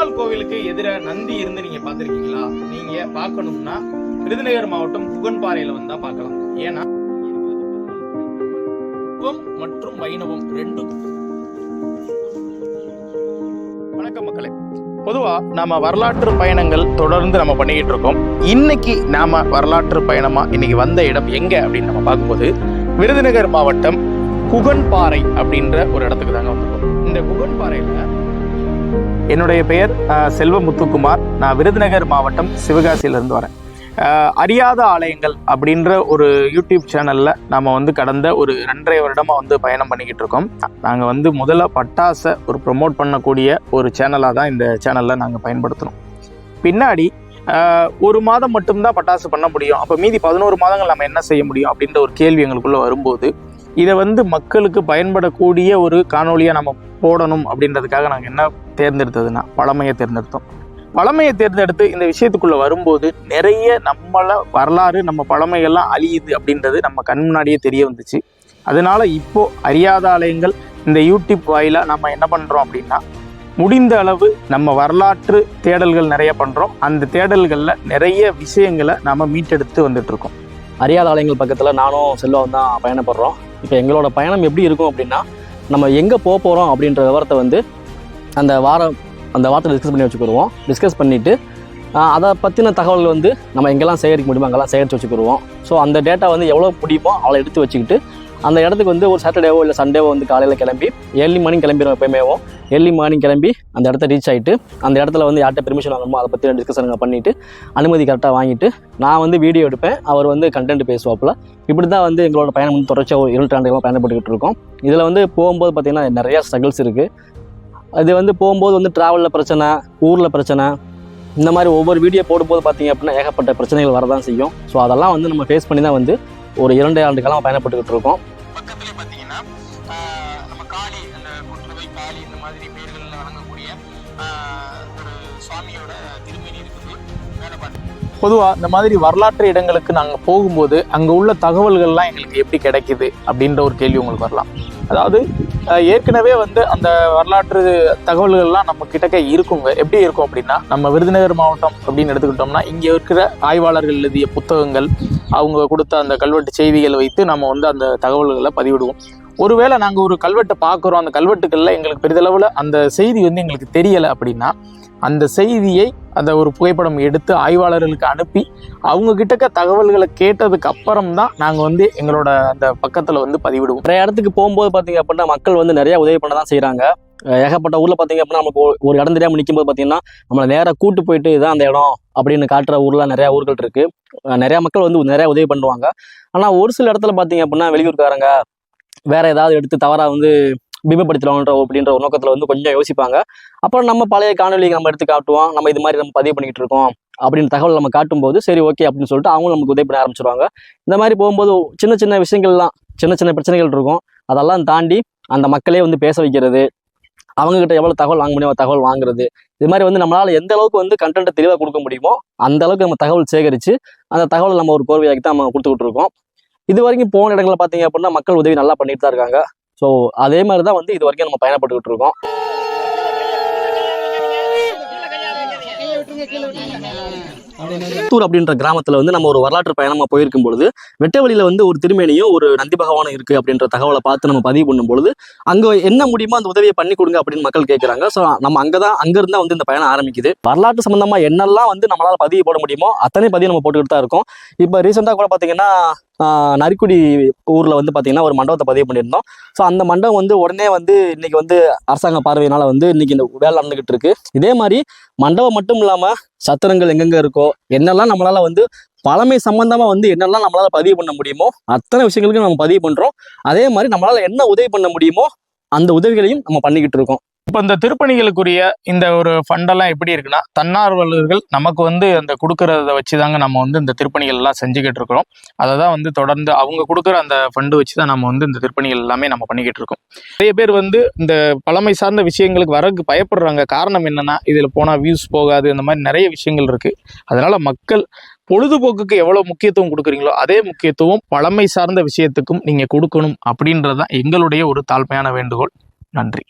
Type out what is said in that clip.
பெருமாள் கோவிலுக்கு எதிர நந்தி இருந்து நீங்க பாத்திருக்கீங்களா? நீங்க பார்க்கணும்னா விருதுநகர் மாவட்டம் குகன்பாறையில வந்தா பார்க்கலாம். ஏன்னா மற்றும் வைணவம் ரெண்டும். வணக்கம் மக்களே. பொதுவா நாம வரலாற்று பயணங்கள் தொடர்ந்து நம்ம பண்ணிக்கிட்டு இருக்கோம். இன்னைக்கு நாம வரலாற்று பயணமா இன்னைக்கு வந்த இடம் எங்க அப்படின்னு நம்ம பார்க்கும்போது விருதுநகர் மாவட்டம் குகன்பாறை அப்படின்ற ஒரு இடத்துக்கு தாங்க வந்திருக்கோம். இந்த குகன்பாறையில என்னுடைய பெயர் செல்வமுத்துக்குமார். நான் விருதுநகர் மாவட்டம் சிவகாசியிலிருந்து வரேன். அறியாத ஆலயங்கள் அப்படின்ற ஒரு யூடியூப் சேனல்ல நம்ம கடந்த ஒரு 2.5 வருடமா பயணம் பண்ணிக்கிட்டு இருக்கோம். நாங்க முதல்ல பட்டாசை ஒரு ப்ரொமோட் பண்ணக்கூடிய ஒரு சேனலா தான் இந்த சேனல்ல நாங்க பயன்படுத்தணும். பின்னாடி 1 மாதம் மட்டும்தான் பட்டாசு பண்ண முடியும், அப்ப மீதி 11 மாதங்கள் நம்ம என்ன செய்ய முடியும் அப்படின்ற ஒரு கேள்வி எங்களுக்குள்ள வரும்போது இதை மக்களுக்கு பயன்படக்கூடிய ஒரு காணொலியா நம்ம போடணும் அப்படின்றதுக்காக நாங்கள் என்ன தேர்ந்தெடுத்ததுன்னா பழமையை தேர்ந்தெடுத்தோம். பழமையை தேர்ந்தெடுத்து இந்த விஷயத்துக்குள்ள வரும்போது நிறைய நம்மள வரலாறு நம்ம பழமைகள்லாம் அழியுது அப்படின்றது நம்ம கண் முன்னாடியே தெரிய வந்துச்சு. அதனால இப்போ அறியாத ஆலயங்கள் இந்த யூடியூப் வாயிலா நம்ம என்ன பண்றோம் அப்படின்னா முடிந்த அளவு நம்ம வரலாற்று தேடல்கள் நிறைய பண்றோம். அந்த தேடல்கள்ல நிறைய விஷயங்களை நம்ம மீட்டெடுத்து வந்துட்டு இருக்கோம். அறியாத ஆலயங்கள் பக்கத்தில் நானும் செல்வாவும் தான் பயணப்படுறோம். இப்போ எங்களோட பயணம் எப்படி இருக்கும் அப்படின்னா, நம்ம எங்கே போக போகிறோம் அப்படின்ற விவரத்தை அந்த வாரத்தில் டிஸ்கஸ் பண்ணிவிட்டு அதை பற்றின தகவல்கள் நம்ம எங்கெல்லாம் சேகரிக்க முடியுமோ அங்கெல்லாம் சேகரித்து வச்சுக்கிடுவோம். ஸோ அந்த டேட்டா எவ்வளோ முடியுமோ அவ்வளோ எடுத்து வச்சுக்கிட்டு அந்த இடத்துக்கு ஒரு சாட்டர்டேவோ இல்லை சண்டேவோ காலையில் கிளம்பி ஏர்லி மார்னிங் கிளம்பிடுவோம். எப்பயுமே ஏர்லி மார்னிங் கிளம்பி அந்த இடத்த ரீச் ஆகிட்டு அந்த இடத்துல யார்கிட்ட பெர்மிஷன் வாங்கணுமோ அதை பற்றி டிஸ்கஷன் பண்ணிவிட்டு அனுமதி கரெக்டாக வாங்கிட்டு நான் வீடியோ எடுப்பேன், அவர் கண்டென்ட் பேசுவாப்பில். இப்படி தான் எங்களோட பயணம் தொடர்ச்சியாக 7 ஆண்டுகளாக பயணப்பட்டுக்கிட்டு இருக்கோம். இதில் போகும்போது பார்த்திங்கன்னா நிறையா ஸ்ட்ரகிள்ஸ் இருக்குது. அது போகும்போது ட்ராவலில் பிரச்சனை, ஊரில் பிரச்சனை, இந்த மாதிரி ஒவ்வொரு வீடியோ போடும்போது பார்த்திங்க அப்படின்னா ஏகப்பட்ட பிரச்சனைகள் வரதான் செய்யும். ஸோ அதெல்லாம் நம்ம ஃபேஸ் பண்ணி தான் ஒரு 2 ஆண்டு காலம் பயணப்பட்டுக்கிட்டு இருக்கோம். பக்கத்துலேயே பார்த்தீங்கன்னா நம்ம காளி, அந்த குற்றவை காளி இந்த மாதிரி பேர்களில் வழங்கக்கூடிய ஒரு சுவாமியோட திருமேனி இருக்குது. வேலை பார்த்து பொதுவாக இந்த மாதிரி வரலாற்று இடங்களுக்கு நாங்கள் போகும்போது அங்கே உள்ள தகவல்கள்லாம் எங்களுக்கு எப்படி கிடைக்குது அப்படின்ற ஒரு கேள்வி உங்களுக்கு வரலாம். அதாவது ஏற்கனவே அந்த வரலாற்று தகவல்கள்லாம் நம்ம கிட்டக்க இருக்குங்க. எப்படி இருக்கும் அப்படின்னா, நம்ம விருதுநகர் மாவட்டம் அப்படின்னு எடுத்துக்கிட்டோம்னா இங்கே இருக்கிற ஆய்வாளர்கள் எழுதிய புத்தகங்கள், அவங்க கொடுத்த அந்த கல்வெட்டு செய்திகளை வைத்து நம்ம அந்த தகவல்களை பதிவிடுவோம். ஒருவேளை நாங்கள் ஒரு கல்வெட்டை பார்க்குறோம், அந்த கல்வெட்டுகளில் எங்களுக்கு பெரிதளவில் அந்த செய்தி எங்களுக்கு தெரியலை அப்படின்னா அந்த செய்தியை அந்த ஒரு புகைப்படம் எடுத்து ஆய்வாளர்களுக்கு அனுப்பி அவங்க கிட்டக்க தகவல்களை கேட்டதுக்கு அப்புறம் தான் நாங்கள் எங்களோட அந்த பக்கத்தில் பதிவிடுவோம். நிறைய இடத்துக்கு போகும்போது பார்த்தீங்க அப்படின்னா மக்கள் நிறைய உதவி பண்ண தான் செய்கிறாங்க. ஏகப்பட்ட ஊரில் பார்த்தீங்க அப்படின்னா நமக்கு ஒரு இடம் தெரியாமல் நிற்கும்போது பார்த்தீங்கன்னா நம்மளை நேராக கூட்டு போயிட்டு இதுதான் அந்த இடம் அப்படின்னு காட்டுற ஊரில் நிறையா ஊர்கள் இருக்குது. நிறையா மக்கள் நிறையா உதவி பண்ணுவாங்க. ஆனால் ஒரு சில இடத்துல பார்த்தீங்க அப்படின்னா வெளியூர்காரங்க வேற ஏதாவது எடுத்து தவறாக பிம்பப்படுத்தலாம்ன்ற அப்படின்ற ஒரு நோக்கத்தில் கொஞ்சம் யோசிப்பாங்க. அப்புறம் நம்ம பழைய காணொலி நம்ம எடுத்து காட்டுவோம், நம்ம இது மாதிரி நம்ம பதிவு பண்ணிக்கிட்டு இருக்கோம் அப்படின்னு தகவல் நம்ம காட்டும்போது சரி ஓகே அப்படின்னு சொல்லிட்டு அவங்களும் நமக்கு உதவி பண்ண ஆரம்பிச்சிருவாங்க. இந்த மாதிரி போகும்போது சின்ன சின்ன விஷயங்கள்லாம், சின்ன சின்ன பிரச்சனைகள் இருக்கும். அதெல்லாம் தாண்டி அந்த மக்களே பேச வைக்கிறது, அவங்ககிட்ட எவ்வளோ தகவல் வாங்க முடியுமோ தகவல் வாங்குறது, இது மாதிரி நம்மளால் எந்த அளவுக்கு கண்டென்ட்டை தெளிவாக கொடுக்க முடியுமோ அந்த அளவுக்கு நம்ம தகவல் சேகரித்து அந்த தகவல் நம்ம ஒரு கோர்வையாக்கி தான் நம்ம கொடுத்துக்கிட்டு இருக்கோம். இது வரைக்கும் போன இடங்களை பார்த்தீங்க அப்படின்னா மக்கள் உதவி நல்லா பண்ணிட்டு தான் இருக்காங்க. ஸோ அதே மாதிரி தான் இது வரைக்கும் நம்ம பயணப்பட்டுக்கிட்டு இருக்கோம். தூர் அப்படின்ற கிராமத்துல நம்ம ஒரு வரலாற்று பயணமா போயிருக்கும் பொழுது வெட்ட வழியில ஒரு திருமேனியும் ஒரு நந்தி பகவானும் இருக்கு அப்படின்ற தகவலை பார்த்து நம்ம பதிவு பண்ணும் பொழுது அங்க என்ன முடியுமோ அந்த உதவியை பண்ணி கொடுங்க அப்படின்னு மக்கள் கேட்கறாங்க. ஸோ நம்ம அங்கிருந்தா இந்த பயணம் ஆரம்பிக்குது. வரலாற்று சம்பந்தமா என்னெல்லாம் நம்மளால பதிவு போட முடியுமோ அத்தனை பதிவு நம்ம போட்டுக்கிட்டு தான் இருக்கோம். இப்போ ரீசெண்டா கூட பாத்தீங்கன்னா நரிக்குடி ஊர்ல பாத்தீங்கன்னா ஒரு மண்டபத்தை பதிவு பண்ணியிருந்தோம். ஸோ அந்த மண்டபம் உடனே இன்னைக்கு அரசாங்க பார்வையினால இன்னைக்கு இந்த வேலை நடந்துகிட்டு இருக்கு. இதே மாதிரி மண்டபம் மட்டும் இல்லாம சத்திரங்கள் எங்கெங்க இருக்கோ, என்னெல்லாம் நம்மளால பழமை சம்பந்தமா என்னெல்லாம் நம்மளால பதிவு பண்ண முடியுமோ அத்தனை விஷயங்களுக்கும் நம்ம பதிவு பண்றோம். அதே மாதிரி நம்மளால என்ன உதவி பண்ண முடியுமோ அந்த உதவிகளையும் நம்ம பண்ணிக்கிட்டு இருக்கோம். இப்போ இந்த திருப்பணிகளுக்குரிய இந்த ஒரு ஃபண்டெல்லாம் எப்படி இருக்குன்னா, தன்னார்வலர்கள் நமக்கு அந்த கொடுக்கறத வச்சு தாங்க நம்ம இந்த திருப்பணிகள் எல்லாம் செஞ்சுக்கிட்டு இருக்கிறோம். அதை தான் தொடர்ந்து அவங்க கொடுக்குற அந்த ஃபண்டு வச்சு தான் நம்ம இந்த திருப்பணிகள் எல்லாமே நம்ம பண்ணிக்கிட்டு இருக்கோம். நிறைய பேர் இந்த பழமை சார்ந்த விஷயங்களுக்கு வரக்கு பயப்படுறாங்க. காரணம் என்னன்னா, இதில் போனால் வியூஸ் போகாது, இந்த மாதிரி நிறைய விஷயங்கள் இருக்கு. அதனால மக்கள் பொழுதுபோக்குக்கு எவ்வளவு முக்கியத்துவம் கொடுக்குறீங்களோ அதே முக்கியத்துவம் பழமை சார்ந்த விஷயத்துக்கும் நீங்க கொடுக்கணும் அப்படின்றதான் எங்களுடைய ஒரு தாழ்மையான வேண்டுகோள். நன்றி.